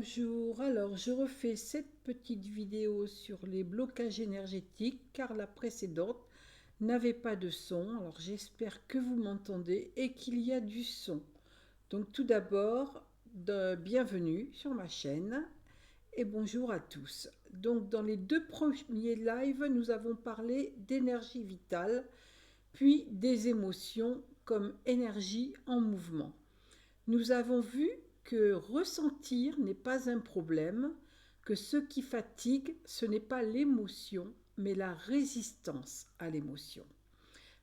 Bonjour, alors je refais cette petite vidéo sur les blocages énergétiques car la précédente n'avait pas de son, alors j'espère que vous m'entendez et qu'il y a du son. Donc tout d'abord, bienvenue sur ma chaîne et bonjour à tous. Donc dans les deux premiers lives, nous avons parlé d'énergie vitale, puis des émotions comme énergie en mouvement. Nous avons vu que ressentir n'est pas un problème, que ce qui fatigue, ce n'est pas l'émotion, mais la résistance à l'émotion.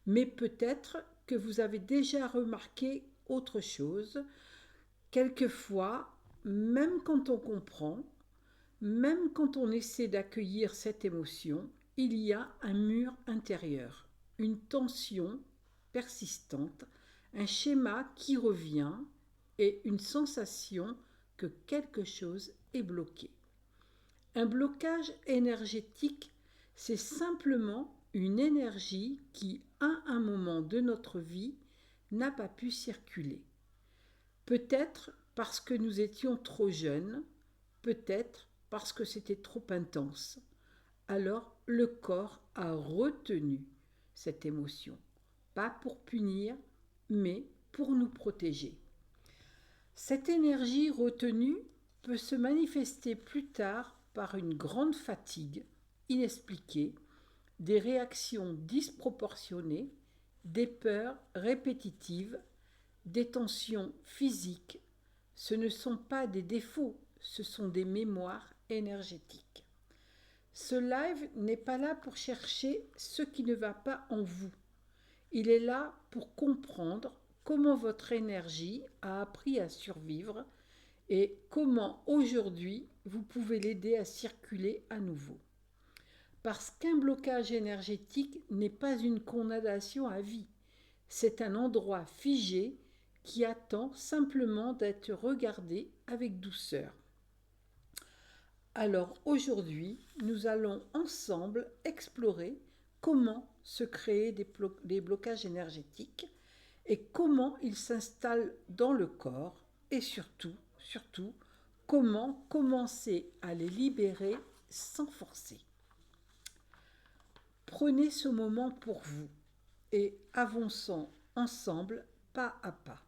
Mais peut-être que vous avez déjà remarqué autre chose. Quelquefois, même quand on comprend, même quand on essaie d'accueillir cette émotion, il y a un mur intérieur, une tension persistante, un schéma qui revient et une sensation que quelque chose est bloqué. Un blocage énergétique, c'est simplement une énergie qui, à un moment de notre vie, n'a pas pu circuler. Peut-être parce que nous étions trop jeunes, peut-être parce que c'était trop intense. Alors le corps a retenu cette émotion, pas pour punir, mais pour nous protéger. Cette énergie retenue peut se manifester plus tard par une grande fatigue inexpliquée, des réactions disproportionnées, des peurs répétitives, des tensions physiques. Ce ne sont pas des défauts, ce sont des mémoires énergétiques. Ce live n'est pas là pour chercher ce qui ne va pas en vous. Il est là pour comprendre comment votre énergie a appris à survivre et comment aujourd'hui vous pouvez l'aider à circuler à nouveau. Parce qu'un blocage énergétique n'est pas une condamnation à vie, c'est un endroit figé qui attend simplement d'être regardé avec douceur. Alors aujourd'hui, nous allons ensemble explorer comment se créer des blocages énergétiques et comment ils s'installent dans le corps et surtout, comment commencer à les libérer sans forcer. Prenez ce moment pour vous et avançons ensemble pas à pas.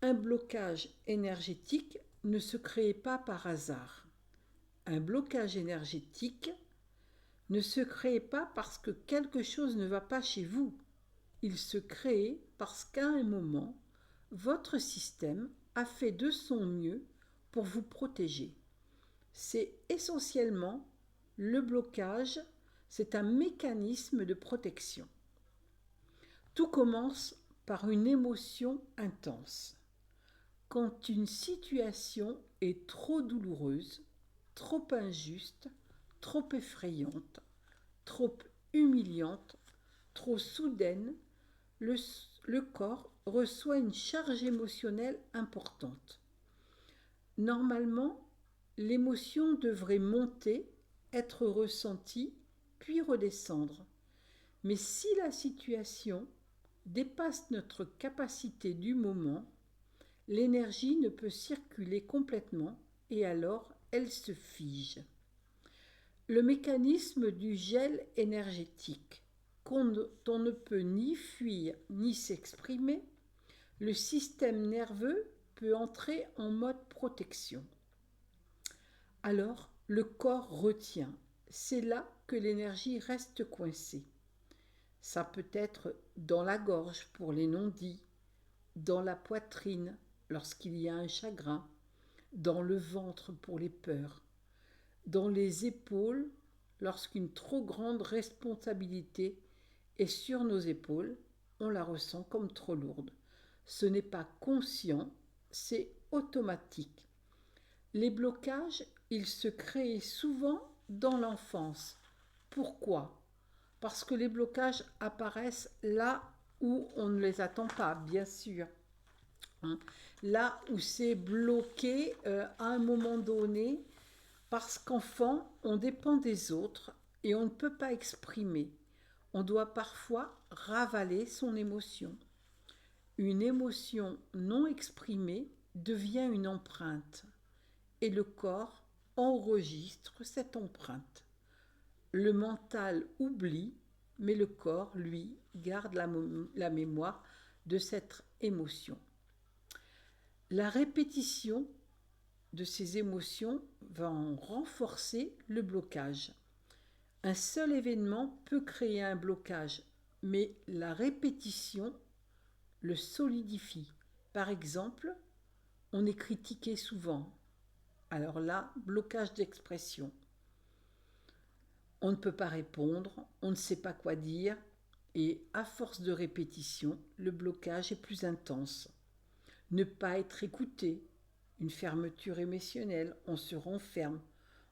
Un blocage énergétique ne se crée pas par hasard. Un blocage énergétique ne se crée pas parce que quelque chose ne va pas chez vous. Il se crée parce qu'à un moment, votre système a fait de son mieux pour vous protéger. C'est essentiellement le blocage, c'est un mécanisme de protection. Tout commence par une émotion intense. Quand une situation est trop douloureuse, trop injuste, trop effrayante, trop humiliante, trop soudaine, le corps reçoit une charge émotionnelle importante. Normalement, l'émotion devrait monter, être ressentie, puis redescendre. Mais si la situation dépasse notre capacité du moment, l'énergie ne peut circuler complètement et alors elle se fige. Le mécanisme du gel énergétique, dont on ne peut ni fuir ni s'exprimer, le système nerveux peut entrer en mode protection. Alors, le corps retient. C'est là que l'énergie reste coincée. Ça peut être dans la gorge pour les non-dits, dans la poitrine lorsqu'il y a un chagrin, dans le ventre pour les peurs, dans les épaules lorsqu'une trop grande responsabilité est sur nos épaules, on la ressent comme trop lourde. Ce n'est pas conscient, c'est automatique. Les blocages, ils se créent souvent dans l'enfance. Pourquoi ? Parce que les blocages apparaissent là où on ne les attend pas, bien sûr. Là où c'est bloqué à un moment donné, parce qu'enfant, on dépend des autres et on ne peut pas exprimer. On doit parfois ravaler son émotion. Une émotion non exprimée devient une empreinte et le corps enregistre cette empreinte. Le mental oublie, mais le corps, lui, garde la mémoire de cette émotion. La répétition de ces émotions va en renforcer le blocage. Un seul événement peut créer un blocage, mais la répétition le solidifie. Par exemple, on est critiqué souvent. Alors là, blocage d'expression. On ne peut pas répondre, on ne sait pas quoi dire, et à force de répétition, le blocage est plus intense. Ne pas être écouté, une fermeture émotionnelle, on se renferme,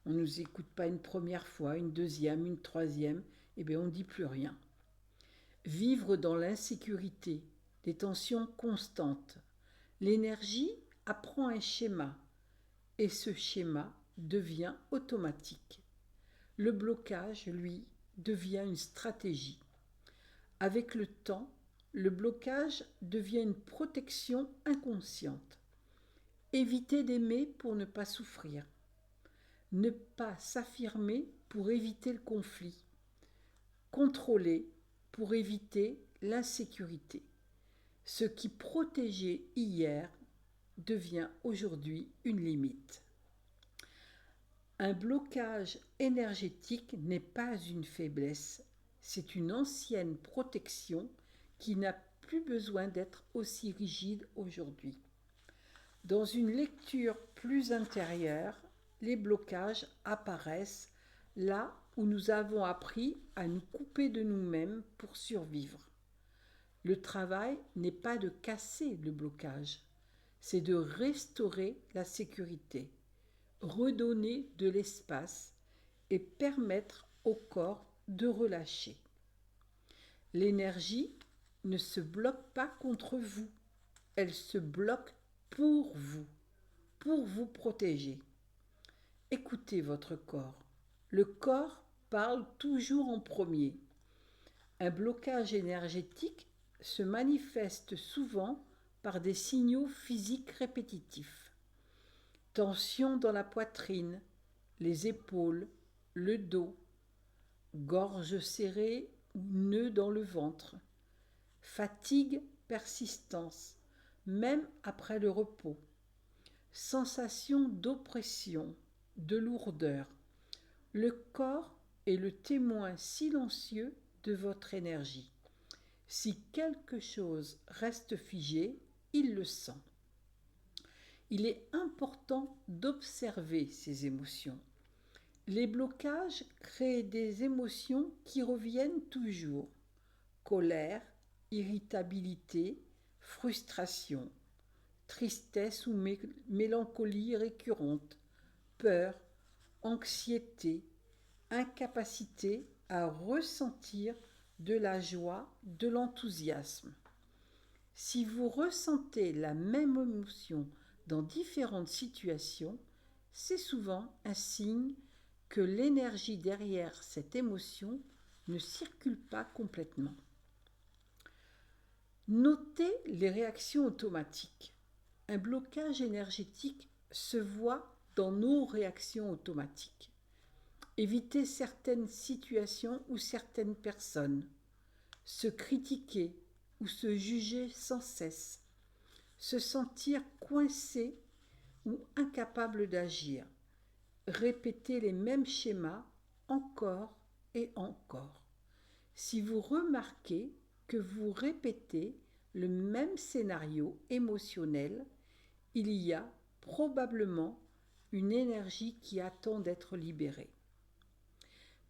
on ne nous écoute pas une première fois, une deuxième, une troisième, et bien on ne dit plus rien. Vivre dans l'insécurité, des tensions constantes. L'énergie apprend un schéma, et ce schéma devient automatique. Le blocage, lui, devient une stratégie. Avec le temps, le blocage devient une protection inconsciente. Éviter d'aimer pour ne pas souffrir. Ne pas s'affirmer pour éviter le conflit. Contrôler pour éviter l'insécurité. Ce qui protégeait hier devient aujourd'hui une limite. Un blocage énergétique n'est pas une faiblesse, c'est une ancienne protection qui n'a plus besoin d'être aussi rigide aujourd'hui. Dans une lecture plus intérieure, les blocages apparaissent là où nous avons appris à nous couper de nous-mêmes pour survivre. Le travail n'est pas de casser le blocage, c'est de restaurer la sécurité, redonner de l'espace et permettre au corps de relâcher. L'énergie ne se bloque pas contre vous, elle se bloque pour vous protéger. Écoutez votre corps. Le corps parle toujours en premier. Un blocage énergétique se manifeste souvent par des signaux physiques répétitifs. Tension dans la poitrine, les épaules, le dos, gorge serrée ou nœud dans le ventre, fatigue, persistance, même après le repos, sensation d'oppression, de lourdeur. Le corps est le témoin silencieux de votre énergie. Si quelque chose reste figé, il le sent. Il est important d'observer ces émotions. Les blocages créent des émotions qui reviennent toujours. Colère, irritabilité, frustration, tristesse ou mélancolie récurrente, peur, anxiété, incapacité à ressentir de la joie, de l'enthousiasme. Si vous ressentez la même émotion dans différentes situations, c'est souvent un signe que l'énergie derrière cette émotion ne circule pas complètement. Notez les réactions automatiques. Un blocage énergétique se voit dans nos réactions automatiques. Éviter certaines situations ou certaines personnes. Se critiquer ou se juger sans cesse. Se sentir coincé ou incapable d'agir. Répéter les mêmes schémas encore et encore. Si vous remarquez que vous répétez le même scénario émotionnel, il y a probablement une énergie qui attend d'être libérée.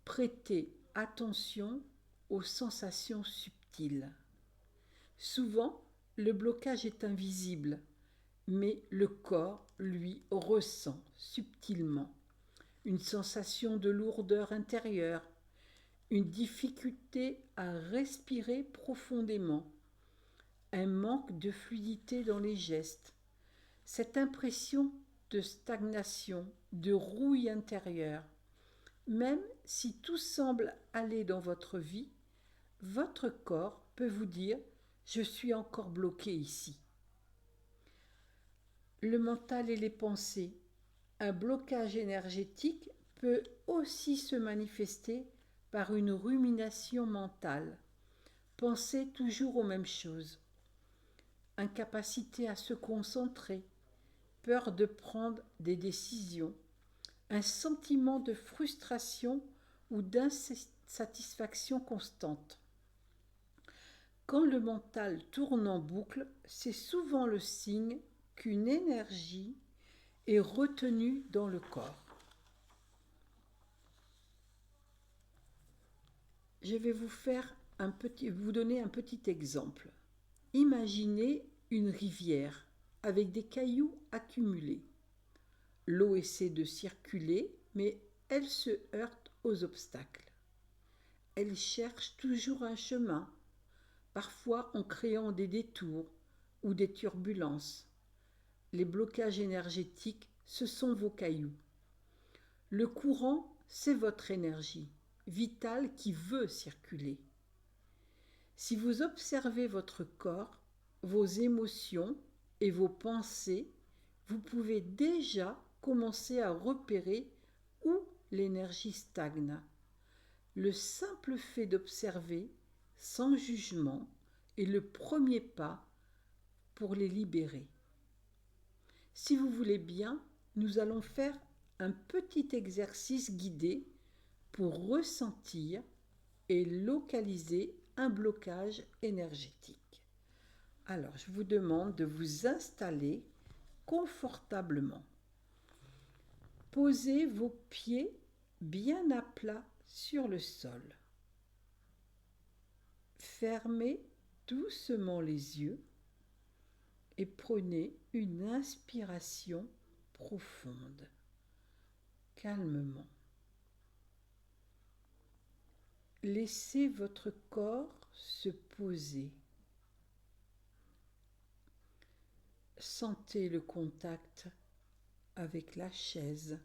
Prêtez attention aux sensations subtiles. Souvent, le blocage est invisible, mais le corps, lui, ressent subtilement une sensation de lourdeur intérieure, une difficulté à respirer profondément, un manque de fluidité dans les gestes, cette impression de stagnation, de rouille intérieure. Même si tout semble aller dans votre vie, votre corps peut vous dire « je suis encore bloqué ici ». Le mental et les pensées. Un blocage énergétique peut aussi se manifester par une rumination mentale. Penser toujours aux mêmes choses. Incapacité à se concentrer. Peur de prendre des décisions. Un sentiment de frustration ou d'insatisfaction constante. Quand le mental tourne en boucle, c'est souvent le signe qu'une énergie est retenue dans le corps. Je vais vous donner un petit exemple. Imaginez une rivière avec des cailloux accumulés. L'eau essaie de circuler, mais elle se heurte aux obstacles. Elle cherche toujours un chemin, parfois en créant des détours ou des turbulences. Les blocages énergétiques, ce sont vos cailloux. Le courant, c'est votre énergie vitale qui veut circuler. Si vous observez votre corps, vos émotions et vos pensées, vous pouvez déjà commencer à repérer où l'énergie stagne. Le simple fait d'observer, sans jugement, est le premier pas pour les libérer. Si vous voulez bien, nous allons faire un petit exercice guidé pour ressentir et localiser un blocage énergétique. Alors, je vous demande de vous installer confortablement. Posez vos pieds bien à plat sur le sol. Fermez doucement les yeux et prenez une inspiration profonde, calmement. Laissez votre corps se poser. Sentez le contact avec la chaise,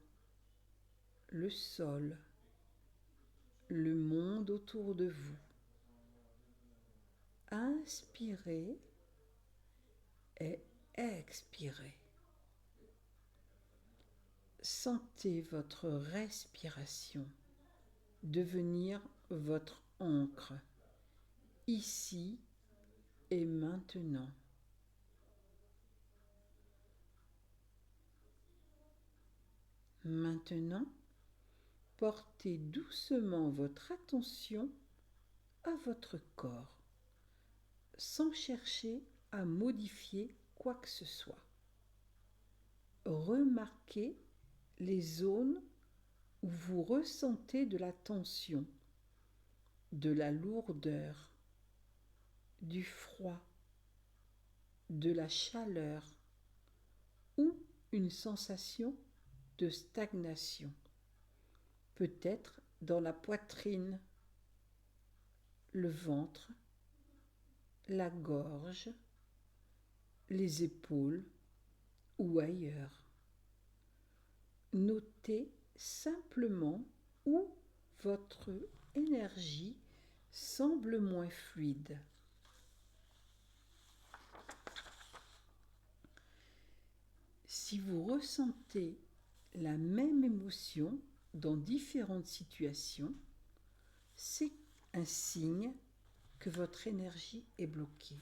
le sol, le monde autour de vous. Inspirez et expirez. Sentez votre respiration devenir votre ancre, ici et maintenant. Maintenant, portez doucement votre attention à votre corps, sans chercher à modifier quoi que ce soit. Remarquez les zones où vous ressentez de la tension, de la lourdeur, du froid, de la chaleur ou une sensation de stagnation. Peut-être dans la poitrine, le ventre, la gorge, les épaules ou ailleurs. Notez simplement où votre énergie semble moins fluide. Si vous ressentez la même émotion dans différentes situations, c'est un signe que votre énergie est bloquée.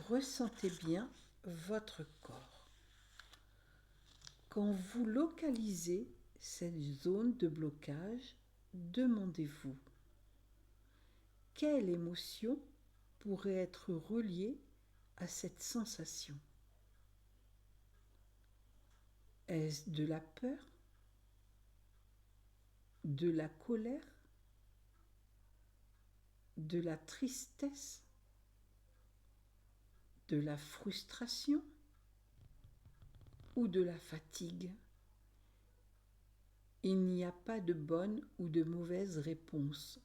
Ressentez bien votre corps. Quand vous localisez cette zone de blocage, demandez-vous quelle émotion pourrait être reliée à cette sensation. Est-ce de la peur, de la colère, de la tristesse, de la frustration ou de la fatigue? Il n'y a pas de bonne ou de mauvaise réponse,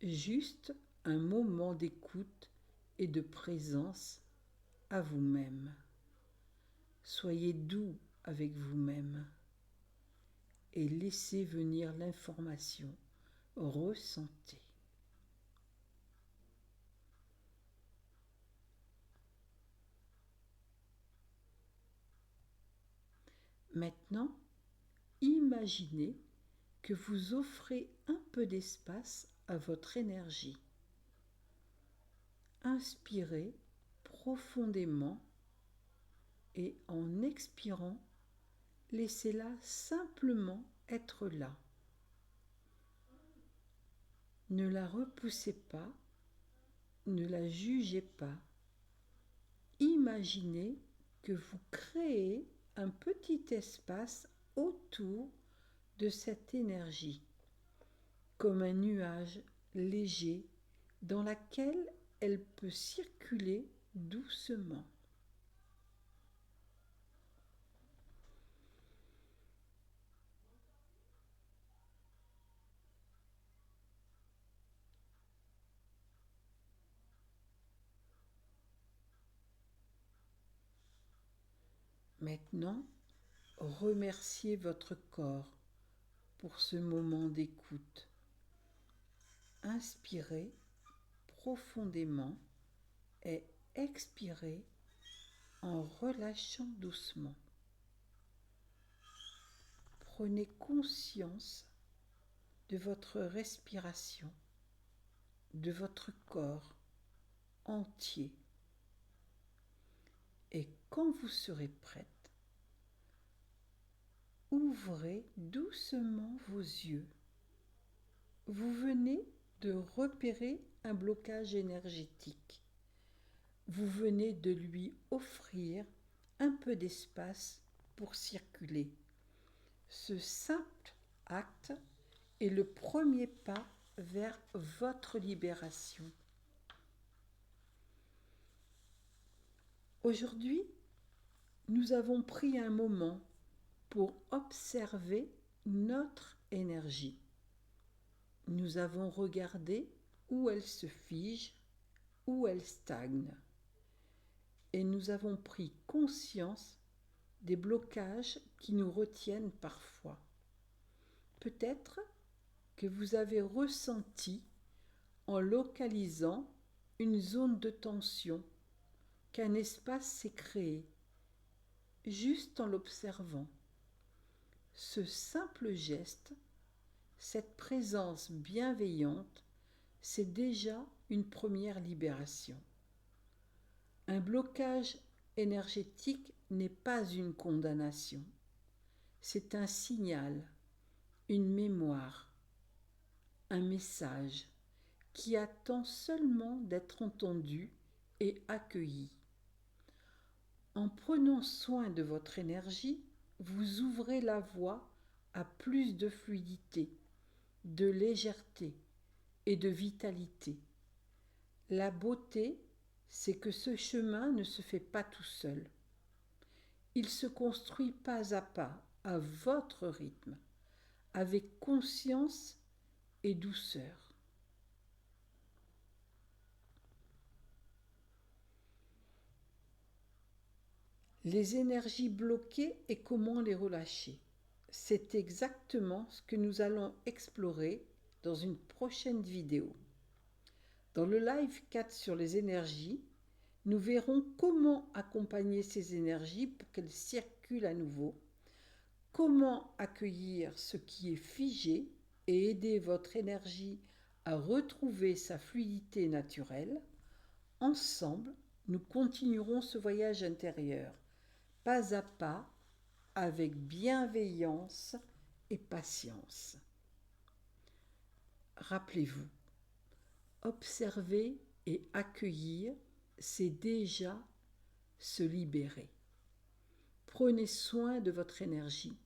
juste un moment d'écoute et de présence à vous-même. Soyez doux avec vous-même et laissez venir l'information. Ressentez. Maintenant, imaginez que vous offrez un peu d'espace à votre énergie. Inspirez profondément et en expirant, laissez-la simplement être là. Ne la repoussez pas, ne la jugez pas. Imaginez que vous créez un petit espace autour de cette énergie, comme un nuage léger dans lequel elle peut circuler doucement. Maintenant, remerciez votre corps pour ce moment d'écoute. Inspirez profondément et expirez en relâchant doucement. Prenez conscience de votre respiration, de votre corps entier. Et quand vous serez prête, ouvrez doucement vos yeux. Vous venez de repérer un blocage énergétique. Vous venez de lui offrir un peu d'espace pour circuler. Ce simple acte est le premier pas vers votre libération. Aujourd'hui, nous avons pris un moment pour observer notre énergie. Nous avons regardé où elle se fige, où elle stagne. Et nous avons pris conscience des blocages qui nous retiennent parfois. Peut-être que vous avez ressenti en localisant une zone de tension, qu'un espace s'est créé, juste en l'observant. Ce simple geste, cette présence bienveillante, c'est déjà une première libération. Un blocage énergétique n'est pas une condamnation, c'est un signal, une mémoire, un message qui attend seulement d'être entendu et accueilli. En prenant soin de votre énergie, vous ouvrez la voie à plus de fluidité, de légèreté et de vitalité. La beauté, c'est que ce chemin ne se fait pas tout seul. Il se construit pas à votre rythme, avec conscience et douceur. Les énergies bloquées et comment les relâcher. C'est exactement ce que nous allons explorer dans une prochaine vidéo. Dans le live 4 sur les énergies, nous verrons comment accompagner ces énergies pour qu'elles circulent à nouveau, comment accueillir ce qui est figé et aider votre énergie à retrouver sa fluidité naturelle. Ensemble, nous continuerons ce voyage intérieur, pas à pas, avec bienveillance et patience. Rappelez-vous, observer et accueillir, c'est déjà se libérer. Prenez soin de votre énergie.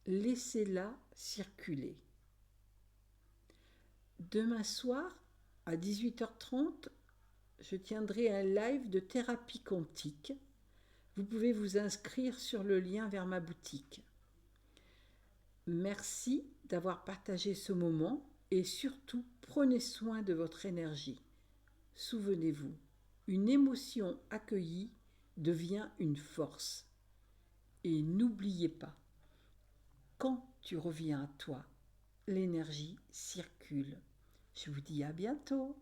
Laissez-la circuler. Demain soir, à 18h30, je tiendrai un live de thérapie quantique. Vous pouvez vous inscrire sur le lien vers ma boutique. Merci d'avoir partagé ce moment et surtout prenez soin de votre énergie. Souvenez-vous, une émotion accueillie devient une force. Et n'oubliez pas, quand tu reviens à toi, l'énergie circule. Je vous dis à bientôt.